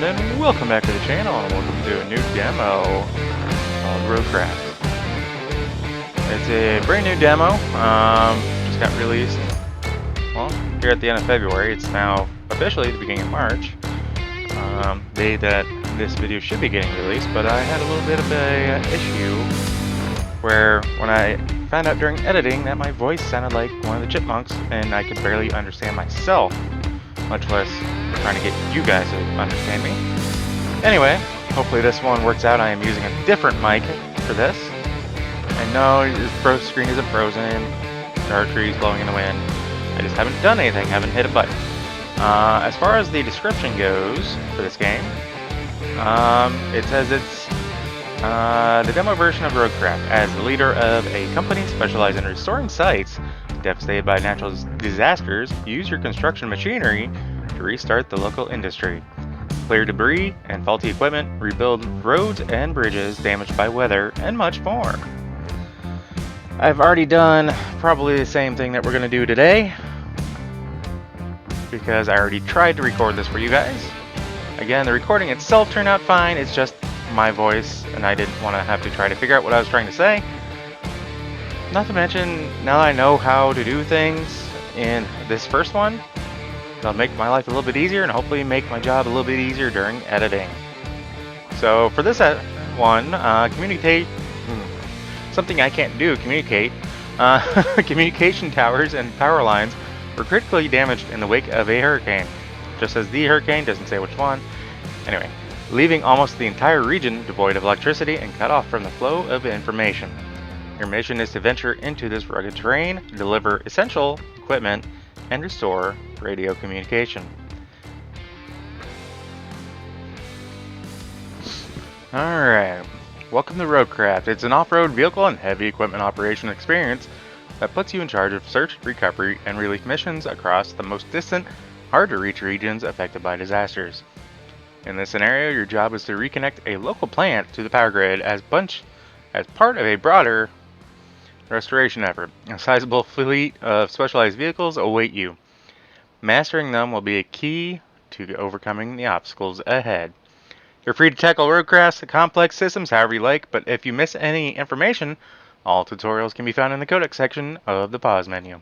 and welcome back to the channel, and welcome to a new demo called Roadcraft. It's a brand new demo, just got released, well, here at the end of February. It's now officially the beginning of March, day that this video should be getting released, but I had a little bit of a issue where when I found out during editing that my voice sounded like one of the chipmunks and I could barely understand myself, much less trying to get you guys to understand me. Anyway, hopefully this one works out. I am using a different mic for this. And no, your screen isn't frozen. There are trees blowing in the wind. I just haven't done anything, haven't hit a button. As far as the description goes for this game, it says it's the demo version of Roadcraft. As the leader of a company specialized in restoring sites devastated by natural disasters, use your construction machinery to restart the local industry. Clear debris and faulty equipment, rebuild roads and bridges damaged by weather, and much more. I've already done probably the same thing that we're going to do today, because I already tried to record this for you guys. Again, the recording itself turned out fine, it's just my voice, and I didn't want to have to try to figure out what I was trying to say. Not to mention, now that I know how to do things in this first one, it'll make my life a little bit easier and hopefully make my job a little bit easier during editing. So for this one, communicate, something I can't do, communicate. Communication towers and power lines were critically damaged in the wake of a hurricane. Just as the hurricane, doesn't say which one. Anyway, leaving almost the entire region devoid of electricity and cut off from the flow of information. Your mission is to venture into this rugged terrain, deliver essential equipment, and restore radio communication. Alright, welcome to Roadcraft. It's an off-road vehicle and heavy equipment operation experience that puts you in charge of search, recovery, and relief missions across the most distant, hard-to-reach regions affected by disasters. In this scenario, your job is to reconnect a local plant to the power grid as part of a broader restoration effort. A sizable fleet of specialized vehicles await you. Mastering them will be a key to overcoming the obstacles ahead. You're free to tackle Roadcraft's complex systems however you like, but if you miss any information, all tutorials can be found in the Codex section of the pause menu.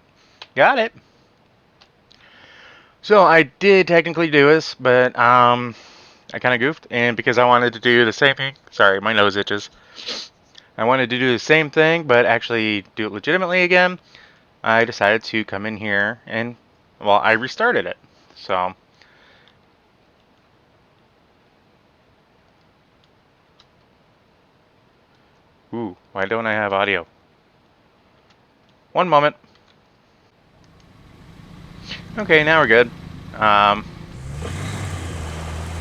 Got it! So I did technically do this, but I kind of goofed, and because I wanted to do the same thing, sorry, my nose itches. I wanted to do the same thing, but actually do it legitimately again. I decided to come in here and, well, I restarted it. So, ooh, why don't I have audio? One moment. Okay, now we're good. I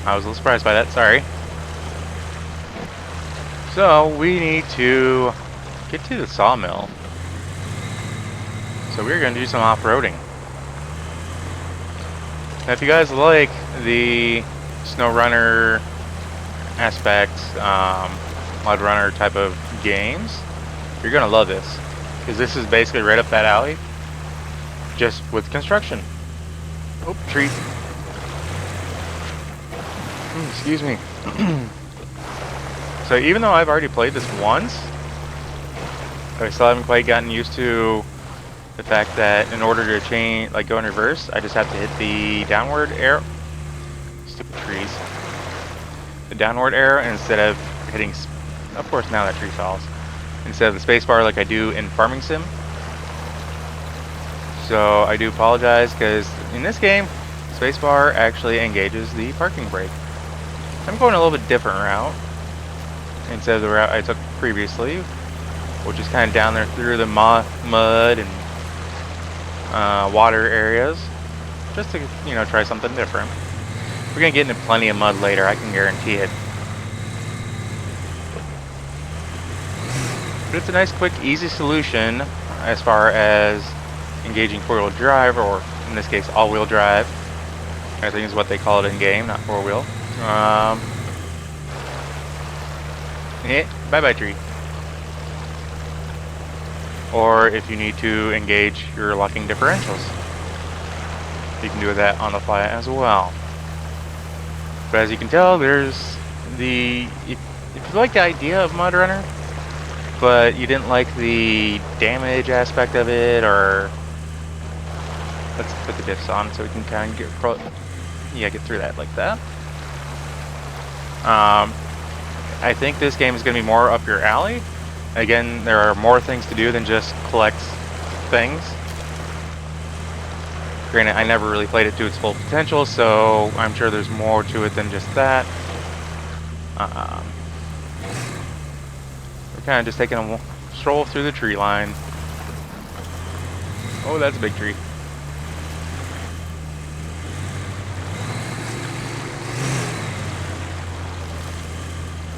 was a little surprised by that, sorry. So, we need to get to the sawmill. So we're going to do some off-roading. Now if you guys like the snow runner aspects, mud runner type of games, you're going to love this. Because this is basically right up that alley, just with construction. Oh, tree. Excuse me. So even though I've already played this once, I still haven't quite gotten used to the fact that in order to change, like go in reverse, I just have to hit the downward arrow. Stupid trees. The downward arrow instead of hitting, of course now that tree falls, instead of the space bar like I do in Farming Sim. So I do apologize because in this game, space bar actually engages the parking brake. I'm going a little bit different route instead of the route I took previously, which is kind of down there through the mud and water areas, just to, you know, try something different. We're gonna get into plenty of mud later, I can guarantee it. But it's a nice, quick, easy solution as far as engaging four-wheel drive, or in this case, all-wheel drive. I think is what they call it in game, not four-wheel. Bye-bye tree. Or if you need to engage your locking differentials, you can do that on the fly as well. But as you can tell, there's the... If you like the idea of Mud Runner, but you didn't like the damage aspect of it, or... Let's put the diffs on so we can kind of get through that like that. I think this game is going to be more up your alley. Again, there are more things to do than just collect things. Granted, I never really played it to its full potential, so I'm sure there's more to it than just that. We're kind of just taking a stroll through the tree line. Oh, that's a big tree.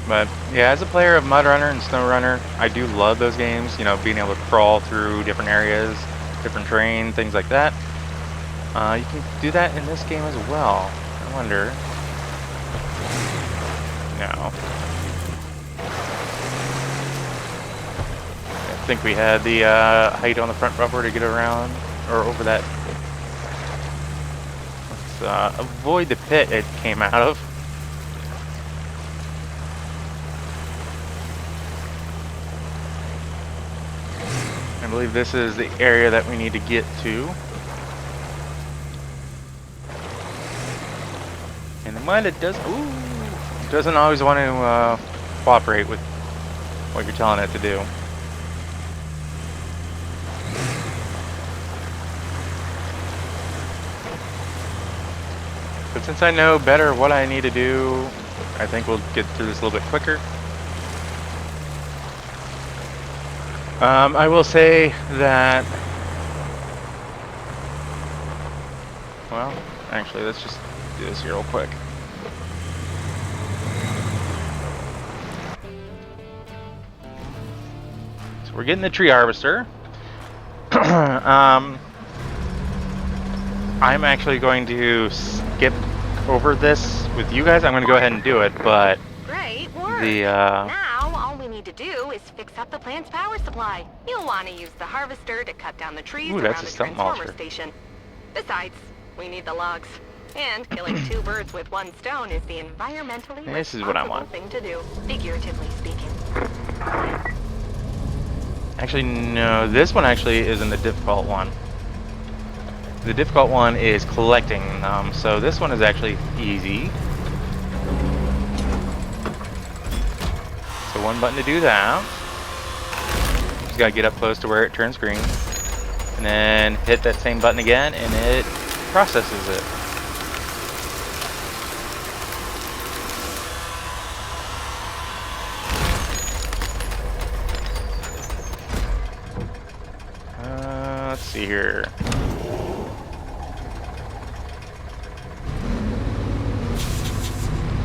But yeah, as a player of Mud Runner and Snow Runner, I do love those games. You know, being able to crawl through different areas, different terrain, things like that. You can do that in this game as well. I wonder. No. I think we had the height on the front bumper to get around or over that. Let's avoid the pit it came out of. I believe this is the area that we need to get to. And the mud, it doesn't always want to cooperate with what you're telling it to do. But since I know better what I need to do, I think we'll get through this a little bit quicker. I will say that, well, actually, let's just do this here real quick. So we're getting the tree harvester. I'm actually going to skip over this with you guys. I'm going to go ahead and do it, but great work. Now all we need to do is fix up the plant's power supply. You'll want to use the harvester to cut down the trees around the transformer station. Besides, we need the logs. And killing two birds with one stone is the environmentally responsible thing to do, figuratively speaking. Actually, no, this one actually isn't the difficult one. The difficult one is collecting them, so this one is actually easy. So one button to do that. Just gotta get up close to where it turns green. And then hit that same button again, and it processes it. Let's see here.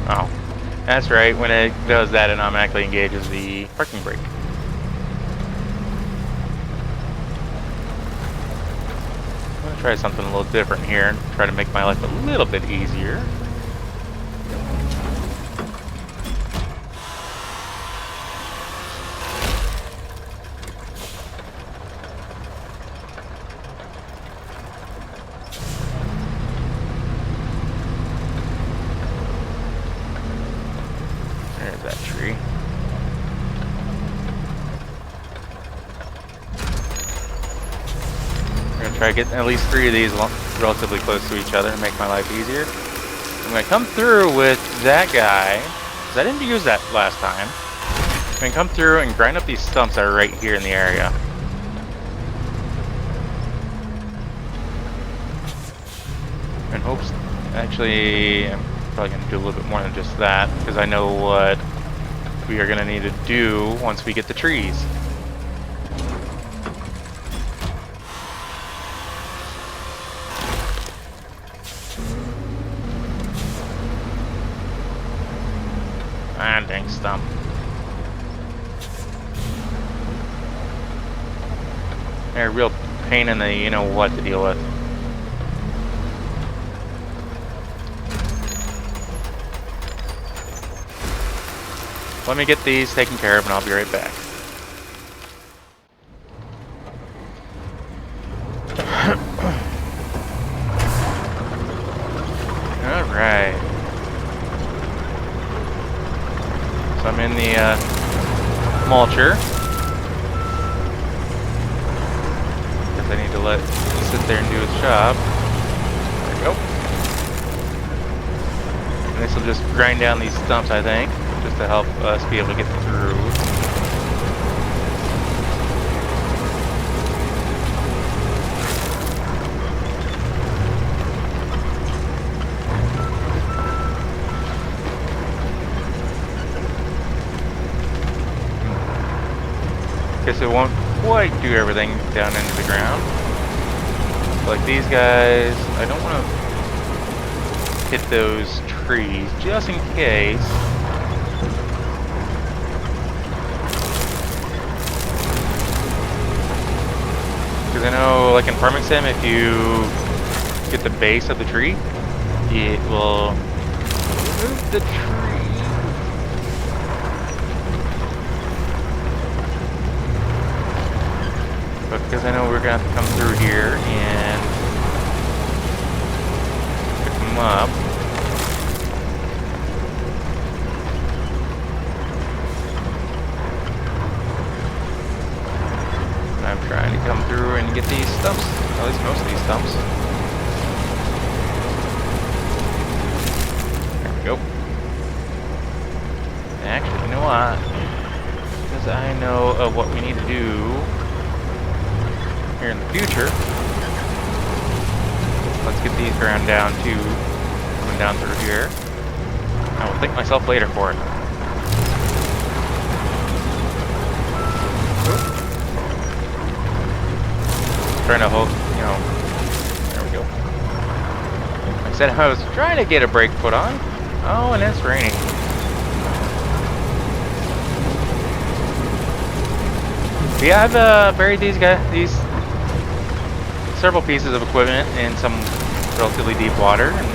Oh, that's right. When it does that, it automatically engages the parking brake. I'm going to try something a little different here and try to make my life a little bit easier. That tree. We're gonna try to get at least 3 of these relatively close to each other and make my life easier. I'm gonna come through with that guy, because I didn't use that last time. I'm gonna come through and grind up these stumps that are right here in the area. In hopes, actually, I'm probably gonna do a little bit more than just that, because I know what we are going to need to do once we get the trees. Ah, dang stump. They're a real pain in the you-know-what to deal with. Let me get these taken care of and I'll be right back. Alright. in the mulcher. Guess I need to let him sit there and do his job. There we go. And this will just grind down these stumps, I think, just to help us be able to get through. Guess it won't quite do everything down into the ground. Like these guys, I don't want to hit those trees just in case. Because I know, like in Farming Sim, if you get the base of the tree, it will move the tree. Because I know we're going to have to come through here and pick them up. And I'm trying to come through and get these stumps, at least most of these stumps. There we go. And actually, you know what? Because I know of what we need to do here in the future. Let's get these ground down too, coming down through here. I will thank myself later for it. Trying to hold, you know, there we go. Like I said, I was trying to get a brake put on. Oh, and it's raining. Yeah, I've buried these several pieces of equipment in some relatively deep water, and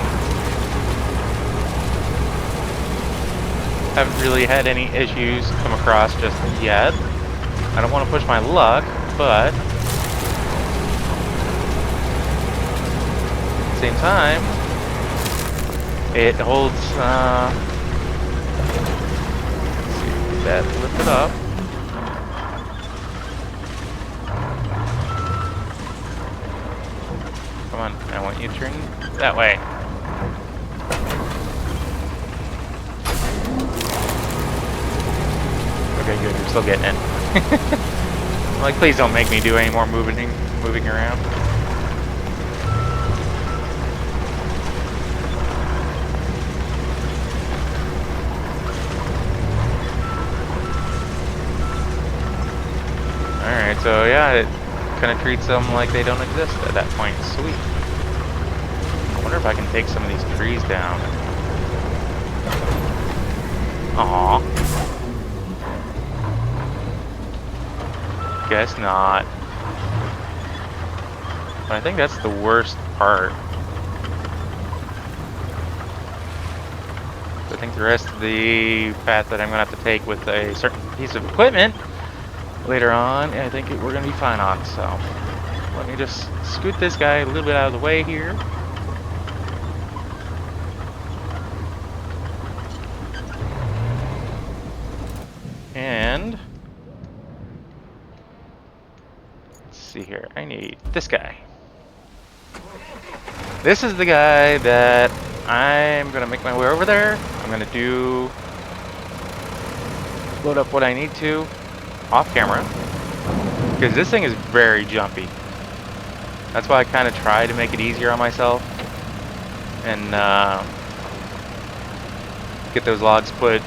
haven't really had any issues come across just yet. I don't want to push my luck, but at the same time, it holds. Let's see, get that lifted up. Come on, I want you to turn that way. Okay, good, you're still getting it. Like, please don't make me do any more moving around. Alright, so yeah, it kind of treats them like they don't exist at that point. Sweet. I wonder if I can take some of these trees down. Aww. Guess not. But I think that's the worst part. I think the rest of the path that I'm going to have to take with a certain piece of equipment later on, I think we're going to be fine on. So let me just scoot this guy a little bit out of the way here. And let's see here. I need this guy. This is the guy that I'm going to make my way over there. I'm going to load up what I need to off camera, because this thing is very jumpy. That's why I kind of try to make it easier on myself and get those logs put.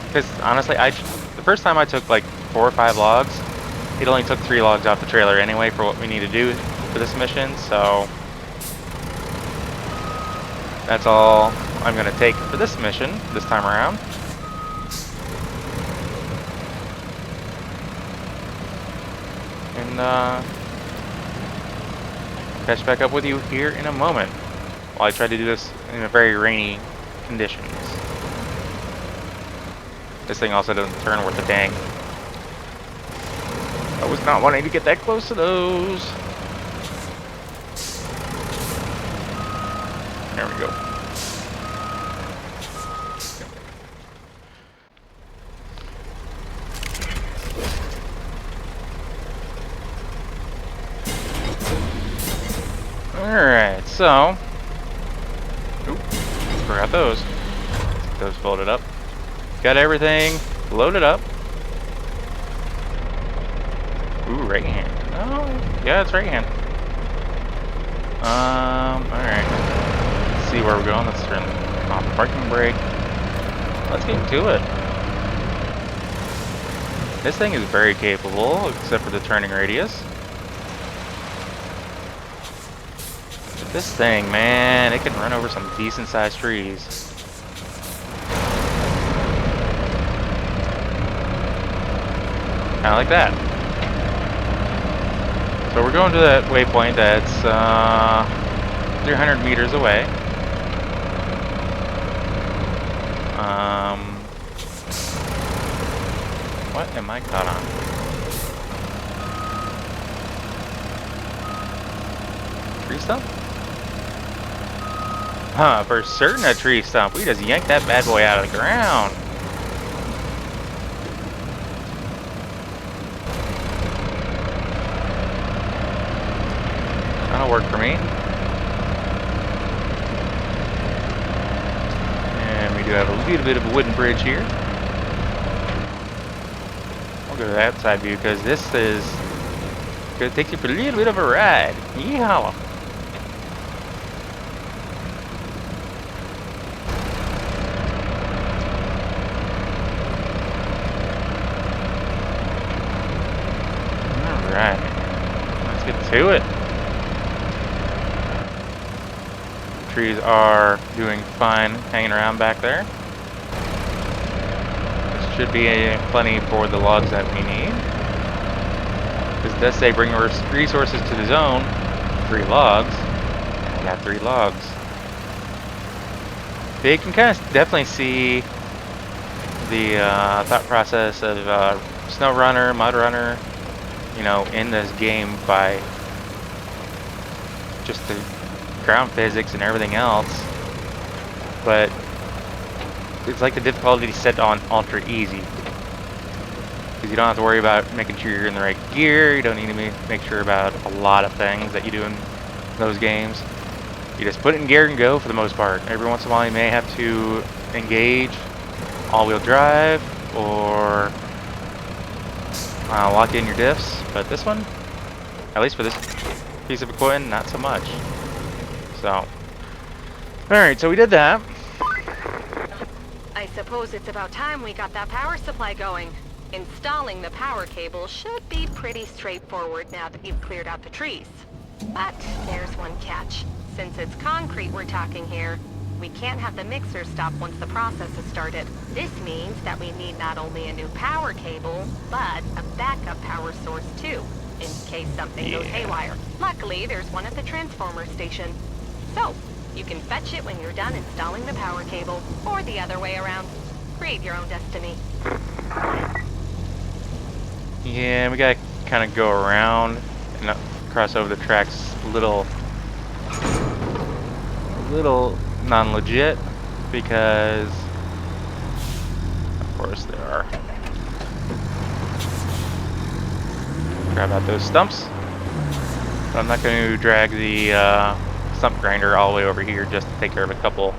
Because honestly, the first time I took like 4 or 5 logs, it only took 3 logs off the trailer anyway for what we need to do for this mission. So that's all I'm going to take for this mission this time around. And catch back up with you here in a moment while I try to do this in a very rainy conditions. This thing also doesn't turn worth a dang. I was not wanting to get that close to those. There we go. Alright, so... Oop, forgot those. Let's get those folded up. Got everything loaded up. Ooh, right hand. Oh, yeah, it's right hand. Alright. Let's see where we're going. Let's turn off the parking brake. Let's get to it. This thing is very capable, except for the turning radius. This thing, man, it can run over some decent-sized trees. Kinda like that. So we're going to that waypoint that's 300 meters away. What am I caught on? Tree stump? Huh, for certain a tree stump. We just yanked that bad boy out of the ground. That'll work for me. And we do have a little bit of a wooden bridge here. I'll go to that side view because this is gonna take you for a little bit of a ride. Yeehaw! Alright. Let's get to it. Trees are doing fine hanging around back there. This should be plenty for the logs that we need. Because it does say bring resources to the zone. 3 logs. I got 3 logs. But you can kind of definitely see the thought process of Snow Runner, Mud Runner, you know, in this game by just the ground physics and everything else, but it's like the difficulty set on ultra easy because you don't have to worry about making sure you're in the right gear. You don't need to make sure about a lot of things that you do in those games. You just put it in gear and go for the most part. Every once in a while you may have to engage all-wheel drive or lock in your diffs, but this one, at least for this piece of equipment, not so much. So, alright, so we did that. I suppose it's about time we got that power supply going. Installing the power cable should be pretty straightforward now that you've cleared out the trees. But there's one catch. Since it's concrete we're talking here, we can't have the mixer stop once the process is started. This means that we need not only a new power cable, but a backup power source too, in case something goes haywire. Luckily, there's one at the transformer station. So, you can fetch it when you're done installing the power cable, or the other way around. Create your own destiny. Yeah, we gotta kind of go around and not cross over the tracks a little non-legit, because of course there are. Grab out those stumps. But I'm not going to drag the stump grinder all the way over here just to take care of a couple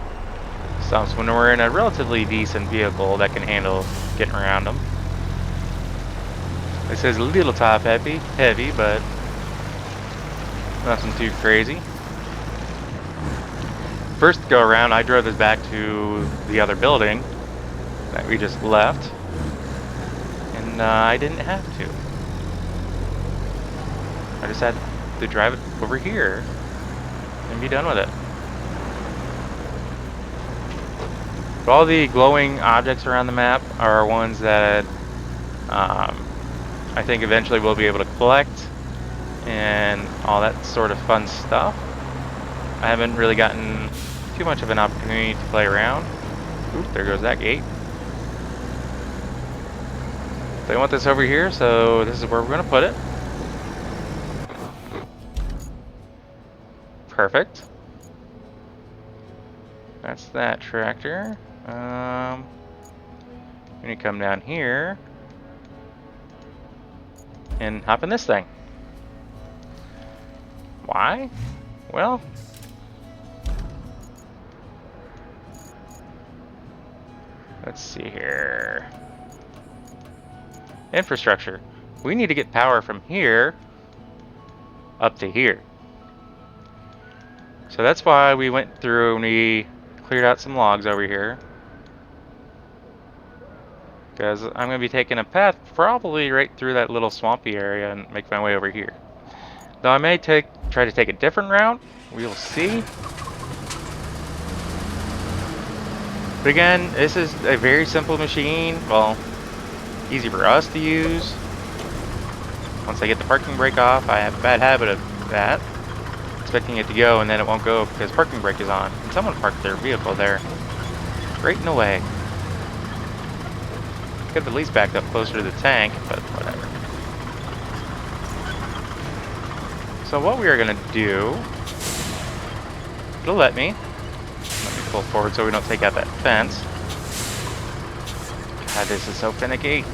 stumps when we're in a relatively decent vehicle that can handle getting around them. This is a little top heavy, but nothing too crazy. First go around, I drove this back to the other building that we just left, and I didn't have to. I just had to drive it over here and be done with it. But all the glowing objects around the map are ones that I think eventually we'll be able to collect and all that sort of fun stuff. I haven't really gotten too much of an opportunity to play around. Oop, there goes that gate. They want this over here, so this is where we're going to put it. Perfect. That's that tractor. We need to come down here and hop in this thing. Why? Well, Let's see here. Infrastructure. We need to get power from here up to here. So that's why we went through and we cleared out some logs over here. Because I'm going to be taking a path probably right through that little swampy area and make my way over here. Though I may try to take a different route. We will see. But again, this is a very simple machine. Well, easy for us to use. Once I get the parking brake off, I have a bad habit of that. Expecting it to go and then it won't go because parking brake is on. And someone parked their vehicle there. Right in the way. Could have at least backed up closer to the tank, but whatever. So what we are going to do, it'll let me pull forward so we don't take out that fence. God, this is so finicky.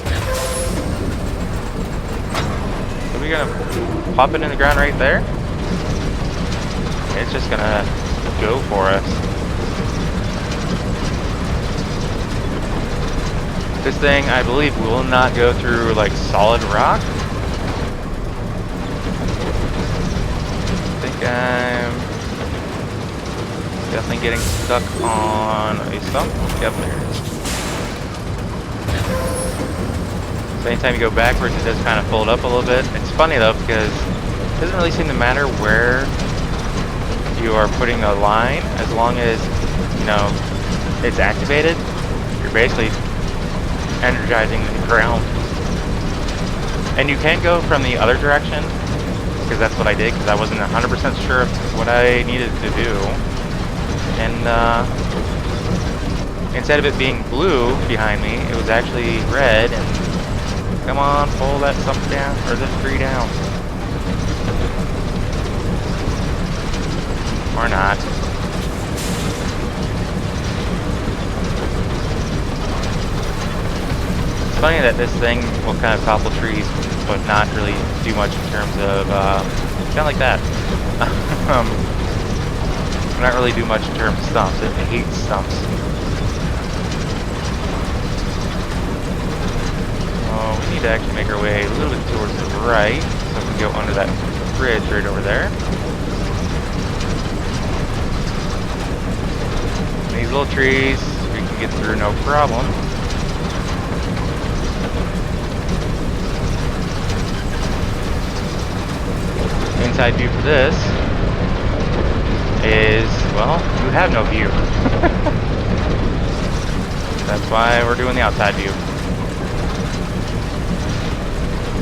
So we're going to pop it in the ground right there. It's just going to go for us. This thing, I believe, will not go through like solid rock. I think I'm definitely getting stuck on a stump. Yep, there it is. So anytime you go backwards, it does kind of fold up a little bit. It's funny though because it doesn't really seem to matter where you are putting a line, as long as you know it's activated. You're basically energizing the ground. And you can go from the other direction, because that's what I did, because I wasn't 100% sure of what I needed to do. And instead of it being blue behind me, it was actually red. And come on, pull that stump down, or this tree down. Or not. It's funny that this thing will kind of topple trees, but not really do much in terms of, kind of like that. Not really do much in terms of stumps. It hates stumps. So we need to actually make our way a little bit towards the right, so we can go under that bridge right over there. These little trees, we can get through no problem. Inside view for this is, well, you have no view. That's why we're doing the outside view.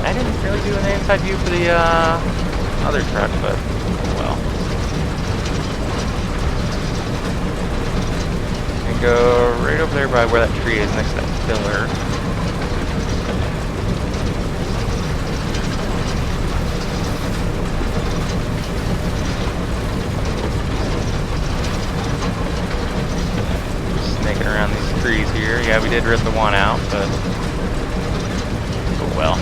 I didn't really do an inside view for the other truck, but well. And go right over there by where that tree is next to that pillar. Snaking around these trees here. Yeah, we did rip the one out, but oh well.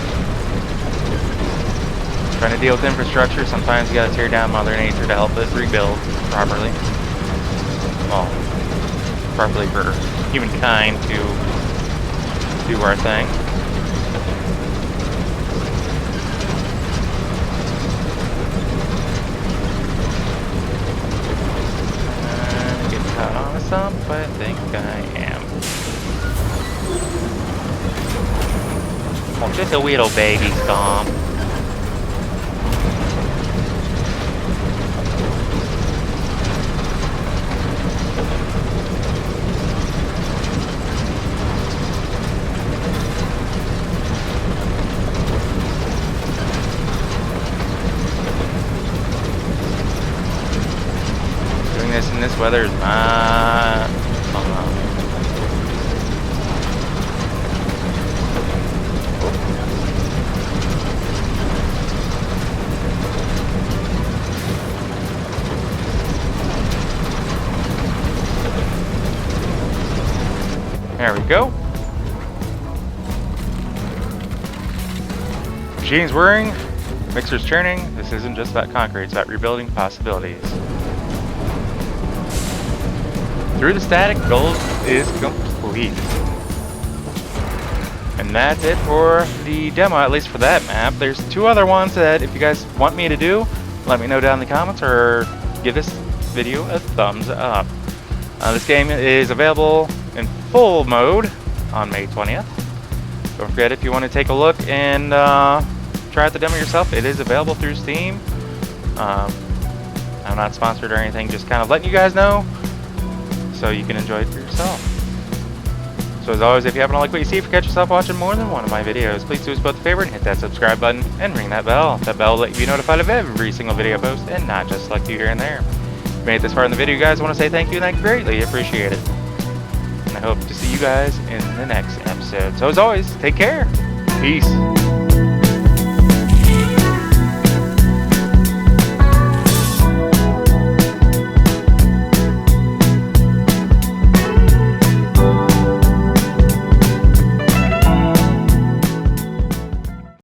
Trying to deal with infrastructure, sometimes you gotta tear down Mother Nature to help it rebuild properly. Well, properly for humankind to do our thing. Get caught on a stump, I think I am. Oh, just a little baby stomp. In this weather is not fun. There we go. Machine's whirring, mixer's churning. This isn't just about concrete, it's about rebuilding possibilities. Through the static, gold is complete. And that's it for the demo, at least for that map. There's 2 other ones that if you guys want me to do, let me know down in the comments or give this video a thumbs up. This game is available in full mode on May 20th. Don't forget, if you want to take a look and try out the demo yourself, it is available through Steam. I'm not sponsored or anything, just kind of letting you guys know so you can enjoy it for yourself. So as always, if you happen to like what you see, if you catch yourself watching more than one of my videos, please do us both a favor and hit that subscribe button and ring that bell. That bell will let you be notified of every single video I post and not just select you here and there. If you made it this far in the video, guys, I want to say thank you and I greatly appreciate it. And I hope to see you guys in the next episode. So as always, take care. Peace.